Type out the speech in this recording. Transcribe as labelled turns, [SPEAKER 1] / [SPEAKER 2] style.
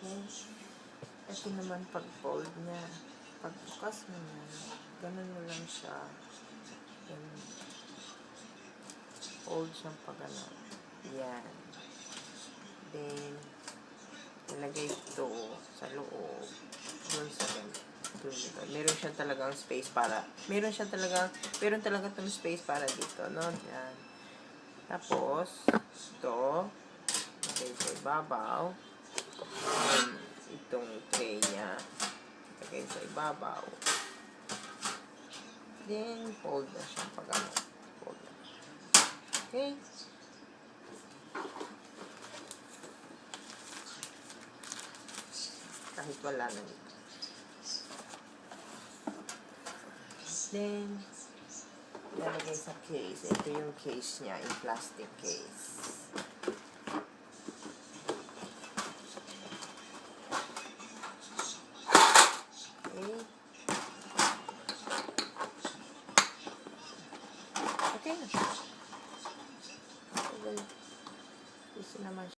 [SPEAKER 1] Okay. Ito naman pag-fold niya. Pagbukas mo niya, ganun mo lang siya. Ganun. Fold siyang pag ganun. Yan. Then, ilagay ito sa loob. Doon sa ganun. Meron siya talagang space para, meron talaga itong space para dito, no? Yan. Tapos, ito, ilagay sa ibabaw. And, itong tray niya, ilagay sa ibabaw. Then, fold na siya pag ano. Fold na. Okay? Kahit wala na dito. Then, lalagay sa case. Ito yung case niya, yung plastic case. Okay. Okay na. Gusto naman